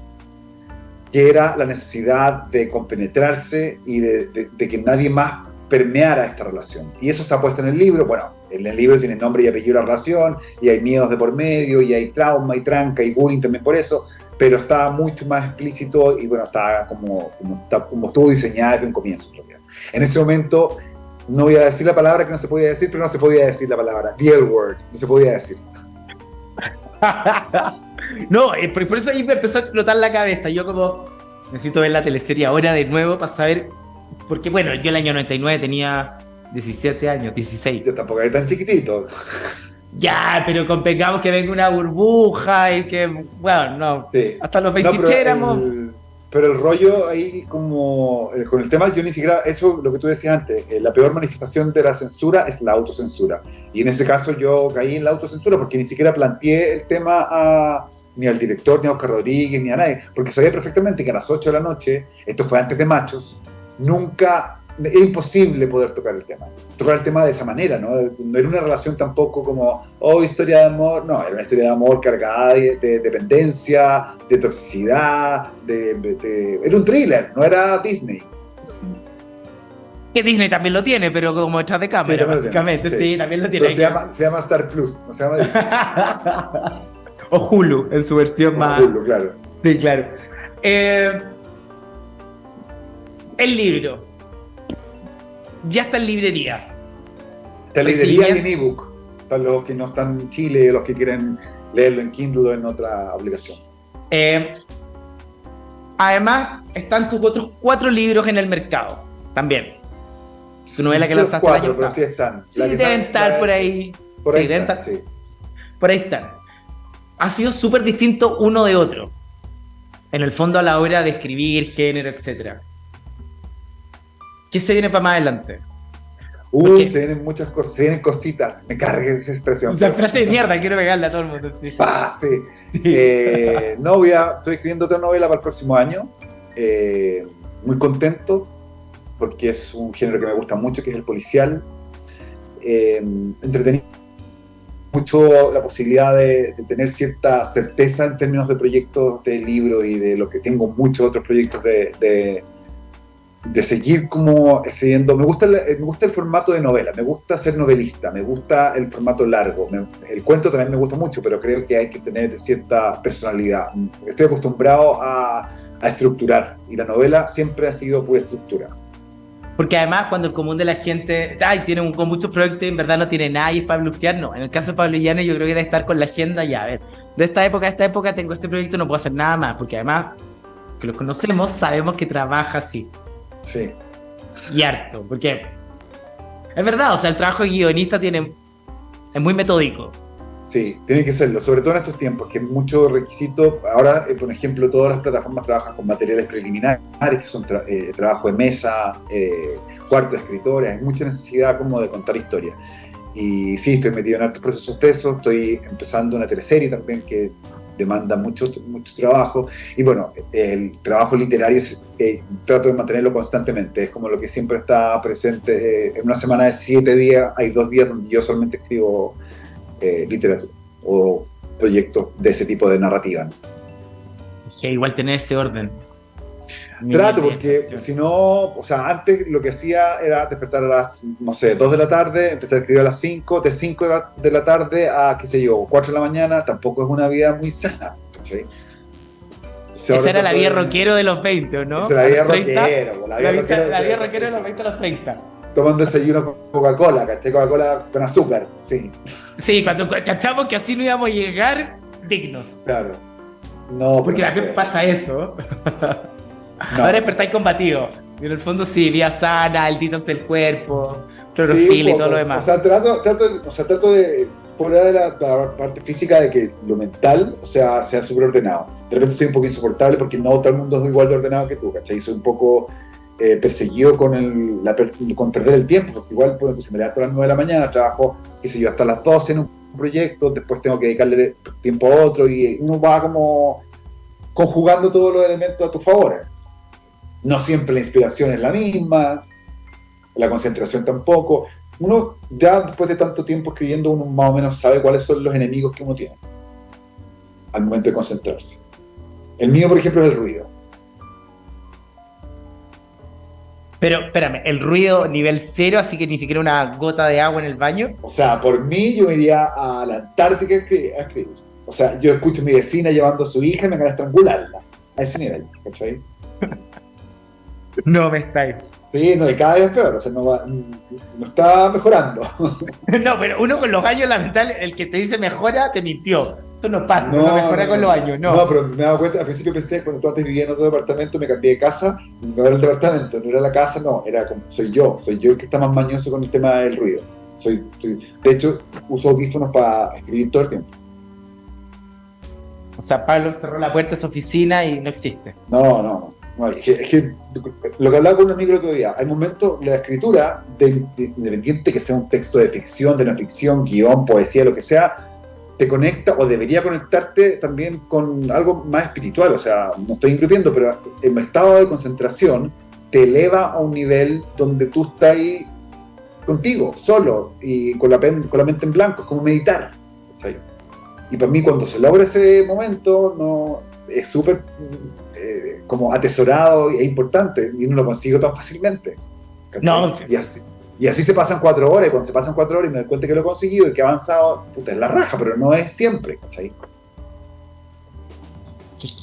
que era la necesidad de compenetrarse y de que nadie más permeara esta relación. Y eso está puesto en el libro. Bueno, en el libro tiene nombre y apellido la relación, y hay miedos de por medio, y hay trauma, y tranca, y bullying también por eso, pero está mucho más explícito, y bueno, está como estuvo diseñada desde un comienzo, en realidad. En ese momento, no voy a decir la palabra que no se podía decir, pero no se podía decir la palabra, the L word, no se podía decir. No, por eso ahí me empezó a explotar la cabeza. Yo como necesito ver la teleserie ahora de nuevo para saber, porque bueno, yo el año 99 tenía 17 años, 16. Yo tampoco era tan chiquitito. Ya, pero convengamos que venga una burbuja y que, bueno, no, Sí. hasta los No, 23 éramos... pero el rollo ahí como con el tema, yo ni siquiera, eso lo que tú decías antes, la peor manifestación de la censura es la autocensura. Y en ese caso yo caí en la autocensura porque ni siquiera planteé el tema ni al director, ni a Oscar Rodríguez, ni a nadie, porque sabía perfectamente que a las 8 de la noche, esto fue antes de Machos, nunca, es imposible poder tocar el tema de esa manera, ¿no? No era una relación tampoco como, oh, historia de amor, no, era una historia de amor cargada de dependencia, de toxicidad, era un thriller, no era Disney. Que Disney también lo tiene, pero como detrás de cámara, Sí, básicamente, sí, también lo tiene. Pero se llama Star Plus, no se llama Disney. O Hulu, en su versión más... Hulu, claro. Sí, claro. El libro. Ya está en librerías. Está en librería y en ebook. Para los que no están en Chile, los que quieren leerlo en Kindle o en otra aplicación. Además, están tus otros 4 libros en el mercado. También. Tu novela que lanzaste el año pasado. Sí están. Sí, deben estar por ahí. Por ahí sí, están, sí. Por ahí están. Ha sido súper distinto uno de otro. En el fondo a la hora de escribir, género, etc. ¿Qué se viene para más adelante? Uy, se vienen muchas cosas, se vienen cositas. Me cargue esa expresión. La frase de mierda, quiero pegarle a todo el mundo. Sí. Ah, sí. No, estoy escribiendo otra novela para el próximo año. Muy contento, porque es un género que me gusta mucho, que es el policial. Entretenido mucho la posibilidad de tener cierta certeza en términos de proyectos de libro y de lo que tengo muchos otros proyectos de seguir como escribiendo. Me gusta el formato de novela, me gusta ser novelista, me gusta el formato largo. El cuento también me gusta mucho, pero creo que hay que tener cierta personalidad. Estoy acostumbrado a estructurar, y la novela siempre ha sido pura estructura. Porque además cuando el común de la gente tiene con muchos proyectos y en verdad no tiene nadie para blufear, no. En el caso de Pablo Illanes yo creo que debe estar con la agenda ya, a ver, de esta época a esta época tengo este proyecto, no puedo hacer nada más, porque además que los conocemos sabemos que trabaja así. Sí. Y harto, porque es verdad, o sea, el trabajo de guionista es muy metódico. Sí, tiene que serlo, sobre todo en estos tiempos, que es mucho requisito. Ahora, por ejemplo, todas las plataformas trabajan con materiales preliminares, que son trabajo de mesa, cuarto de escritores, hay mucha necesidad como de contar historias. Y sí, estoy metido en hartos procesos de eso, estoy empezando una teleserie también que demanda mucho trabajo. Y bueno, el trabajo literario trato de mantenerlo constantemente, es como lo que siempre está presente. En una semana de 7 días, hay 2 días donde yo solamente escribo literatura o proyectos de ese tipo de narrativa, ¿no? Que igual tener ese orden. Trato, porque si no, o sea, antes lo que hacía era despertar a las, no sé, 2 de la tarde, empezar a escribir a las 5, de 5 de la tarde a, qué sé yo, 4 de la mañana, tampoco es una vida muy sana, ¿cachai? Esa era la vida rockero de los 20, ¿no? Esa era la vida rockero, la vida rockero de los 20 a los 30. Tomando desayuno con Coca-Cola, ¿cachai? Coca-Cola con azúcar, sí. Sí, cuando cachamos que así no íbamos a llegar dignos. Claro. No, porque también pasa eso. No. Ahora despertáis combatido. Y en el fondo sí, vía sana, el detox del cuerpo, clorofila y todo lo demás. O sea, trato de, fuera de la parte física, de que lo mental, o sea súper ordenado. De repente soy un poco insoportable porque no todo el mundo es igual de ordenado que tú, ¿cachai? Soy un poco perseguido con perder el tiempo, porque igual pues, si me levanto a las 9 de la mañana, trabajo, qué sé yo, hasta las 12 en un proyecto, después tengo que dedicarle tiempo a otro y uno va como conjugando todos los elementos a tu favor. No siempre la inspiración es la misma, la concentración tampoco. Uno ya después de tanto tiempo escribiendo, uno más o menos sabe cuáles son los enemigos que uno tiene al momento de concentrarse. El mío, por ejemplo, es el ruido. Pero espérame, el ruido nivel cero, así que ni siquiera una gota de agua en el baño. O sea, por mí yo me iría a la Antártica a escribir. O sea, yo escucho a mi vecina llevando a su hija y me van a estrangularla. A ese nivel, ¿cachai? No me estáis. Sí, no, y cada vez peor, o sea, no está mejorando. No, pero uno con los años, lamentable, el que te dice mejora, te mintió. Eso no pasa, no mejora con los años, no. No, pero me he dado cuenta, al principio pensé, cuando tú antes vivías en otro departamento, me cambié de casa, no era el departamento, no era la casa, no, era como, soy yo el que está más mañoso con el tema del ruido. De hecho, uso audífonos para escribir todo el tiempo. O sea, Pablo cerró la puerta de su oficina y no existe. No, es que lo que hablaba con un amigo el otro día, hay momentos, la escritura, independiente que sea un texto de ficción, de no ficción, guión, poesía, lo que sea, te conecta o debería conectarte también con algo más espiritual. O sea, no estoy incluyendo, pero el estado de concentración te eleva a un nivel donde tú estás ahí contigo, solo, y con la mente en blanco, es como meditar, ¿sí? Y para mí cuando se logra ese momento, es súper como atesorado e importante, y no lo consigo tan fácilmente. No. Y así se pasan 4 horas, y cuando se pasan 4 horas y me doy cuenta que lo he conseguido y que he avanzado, puta, es la raja, pero no es siempre, ¿cachai?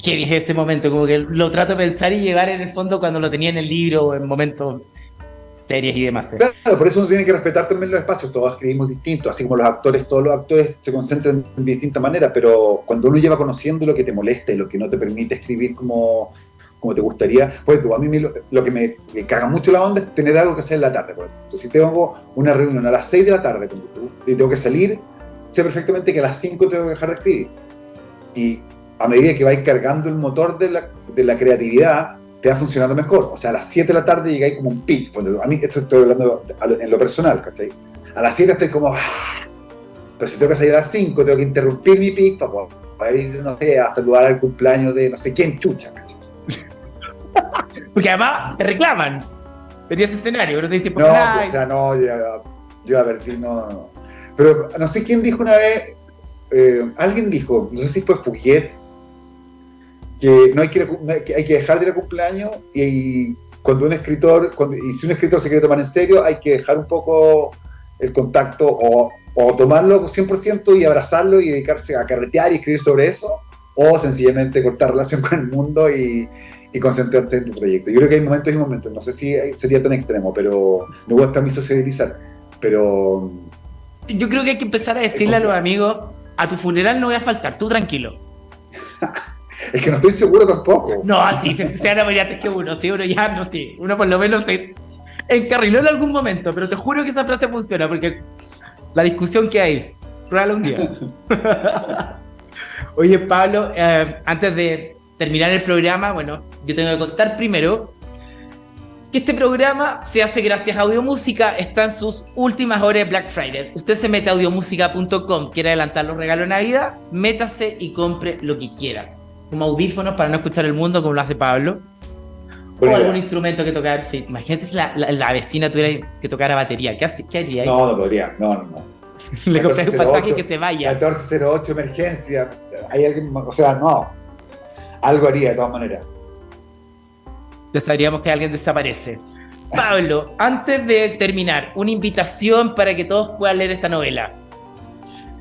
¿Qué dije ese momento? Como que lo trato de pensar y llevar en el fondo cuando lo tenía en el libro o en momentos series y demás. Claro, por eso uno tiene que respetar también los espacios, todos escribimos distintos, así como todos los actores se concentran de distinta manera, pero cuando uno lleva conociendo lo que te molesta y lo que no te permite escribir como te gustaría, pues a mí lo que me caga mucho la onda es tener algo que hacer en la tarde. Pues. Entonces, si tengo una reunión a las 6 de la tarde y tengo que salir, sé perfectamente que a las 5 tengo que dejar de escribir. Y a medida que vais cargando el motor de la creatividad, te va funcionando mejor. O sea, a las 7 de la tarde llegáis como un pic. A mí, esto estoy hablando en lo personal, ¿cachai? A las 7 estoy como... Pero si tengo que salir a las 5, tengo que interrumpir mi pic para poder ir, no sé, a saludar al cumpleaños de no sé quién chucha, ¿cachai? Porque además te reclaman. Tenías escenario, pero te dices, no, pues, o sea, no, yo a ver, no. Pero no sé quién dijo una vez, alguien dijo, no sé si fue Fouquet, que hay que dejar de ir a cumpleaños y cuando un escritor, y si un escritor se quiere tomar en serio, hay que dejar un poco el contacto o tomarlo 100% y abrazarlo y dedicarse a carretear y escribir sobre eso, o sencillamente cortar relación con el mundo y concentrarse en tu proyecto. Yo creo que hay momentos y momentos, no sé si sería tan extremo, pero me gusta a mí sociabilizar, pero... Yo creo que hay que empezar a decirle a los amigos, a tu funeral no voy a faltar, tú tranquilo. Es que no estoy seguro tampoco. No, así, se van a morir antes que uno, sí, uno ya, no, sí, uno por lo menos se encarriló en algún momento, pero te juro que esa frase funciona, porque la discusión que hay, pruébalo un día. Oye, Pablo, antes de terminar el programa, bueno, yo tengo que contar primero que este programa se hace gracias a Audiomúsica, está en sus últimas horas de Black Friday. Usted se mete a audiomusica.com, quiere adelantar los regalos de Navidad, métase y compre lo que quiera. Como audífonos para no escuchar el mundo, como lo hace Pablo. O algún instrumento que tocar. Sí, imagínate si la vecina tuviera que tocar a batería. ¿Qué haría ahí? No podría, no. Le compré un pasaje que se vaya. 1408, emergencia. Hay alguien, o sea, no. Algo haría de todas maneras. Ya sabríamos que alguien desaparece. Pablo, antes de terminar, una invitación para que todos puedan leer esta novela.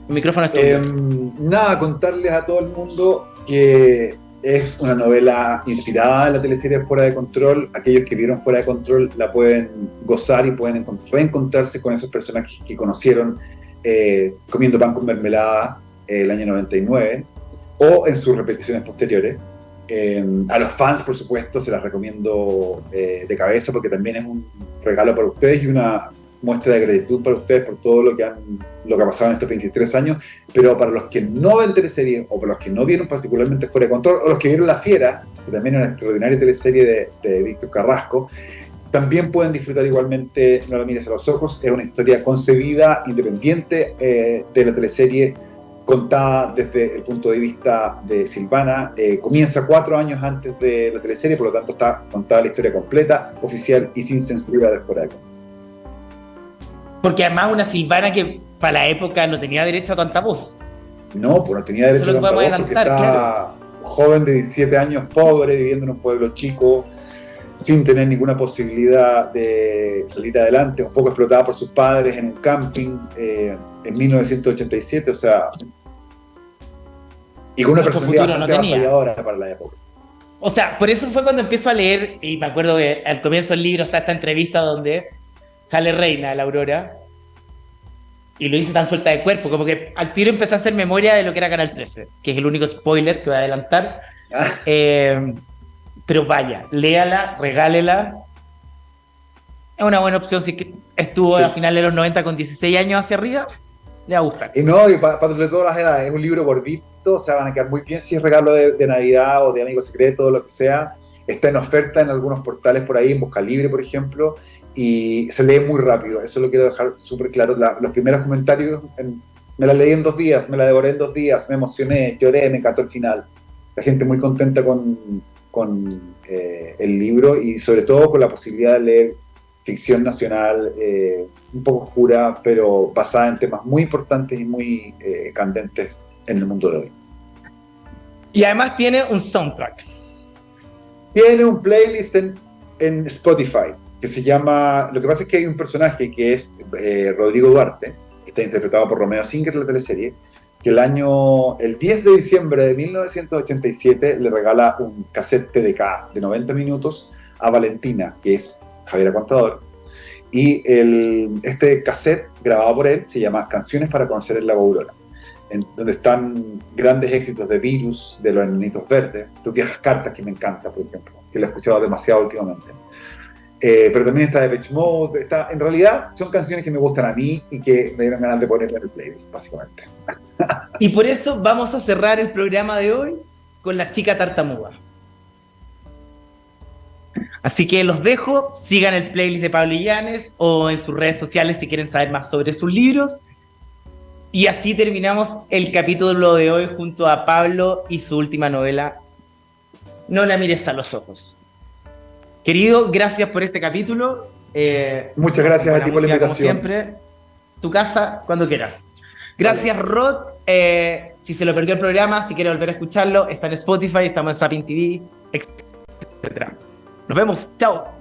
El micrófono es tuyo. Nada, contarles a todo el mundo que es una novela inspirada en la teleserie Fuera de Control. Aquellos que vieron Fuera de Control la pueden gozar y pueden reencontrarse con esos personajes que conocieron comiendo pan con mermelada el año 99 o en sus repeticiones posteriores. A los fans, por supuesto, se las recomiendo de cabeza porque también es un regalo para ustedes y una muestra de gratitud para ustedes por todo lo que ha pasado en estos 23 años, pero para los que no ven teleserie o para los que no vieron particularmente Fuera de Control o los que vieron La Fiera, que también es una extraordinaria teleserie de Víctor Carrasco, también pueden disfrutar igualmente No la mires a los ojos. Es una historia concebida, independiente de la teleserie, contada desde el punto de vista de Silvana. Comienza 4 años antes de la teleserie, por lo tanto está contada la historia completa, oficial y sin censura de Fuera de Control. Porque además una Silvana que para la época no tenía derecho a tanta voz. No, pues no tenía derecho a tanta voz porque estaba joven de 17 años, pobre, viviendo en un pueblo chico, sin tener ninguna posibilidad de salir adelante, un poco explotada por sus padres en un camping en 1987, o sea, y con una Mucho personalidad futuro no bastante tenía. avasalladora para la época. O sea, por eso fue cuando empiezo a leer, y me acuerdo que al comienzo del libro está esta entrevista donde sale Reina, la Aurora, y lo hice tan suelta de cuerpo, como que al tiro empecé a hacer memoria de lo que era Canal 13, que es el único spoiler que voy a adelantar. Pero vaya, léala, regálela. Es una buena opción si que estuvo Sí. a finales de los 90 con 16 años hacia arriba, le va a gustar. Y no, y para de todas las edades, es un libro gordito, o sea, van a quedar muy bien si es regalo de Navidad o de amigo secreto o lo que sea. Está en oferta en algunos portales por ahí, en Busca Libre, por ejemplo, y se lee muy rápido, eso lo quiero dejar súper claro. Los primeros comentarios, me la leí en 2 días, me la devoré en 2 días, me emocioné, lloré, me encantó el final. La gente muy contenta con el libro y sobre todo con la posibilidad de leer ficción nacional, un poco oscura, pero basada en temas muy importantes y muy candentes en el mundo de hoy. Y además tiene un soundtrack. Tiene un playlist en Spotify que se llama... Lo que pasa es que hay un personaje que es Rodrigo Duarte, que está interpretado por Romeo Singer en la teleserie, que el 10 de diciembre de 1987 le regala un cassette TDK de 90 minutos a Valentina, que es Javiera Contador, y este cassette grabado por él se llama Canciones para conocer el lago Aurora, donde están grandes éxitos de Virus, de Los Enanitos Verdes, Tus viejas cartas, que me encanta, por ejemplo, que lo he escuchado demasiado últimamente. Pero también está Depeche Mode, en realidad son canciones que me gustan a mí y que me dieron ganas de ponerla en el playlist, básicamente. Y por eso vamos a cerrar el programa de hoy con La Chica Tartamuda. Así que los dejo, sigan el playlist de Pablo Illanes o en sus redes sociales si quieren saber más sobre sus libros. Y así terminamos el capítulo de hoy junto a Pablo y su última novela, No la mires a los ojos. Querido, gracias por este capítulo. Muchas gracias a ti por la música, invitación. Como siempre, tu casa cuando quieras. Gracias, Rod. Si se lo perdió el programa, si quiere volver a escucharlo, está en Spotify, estamos en Zapping TV, etc. Nos vemos. Chao.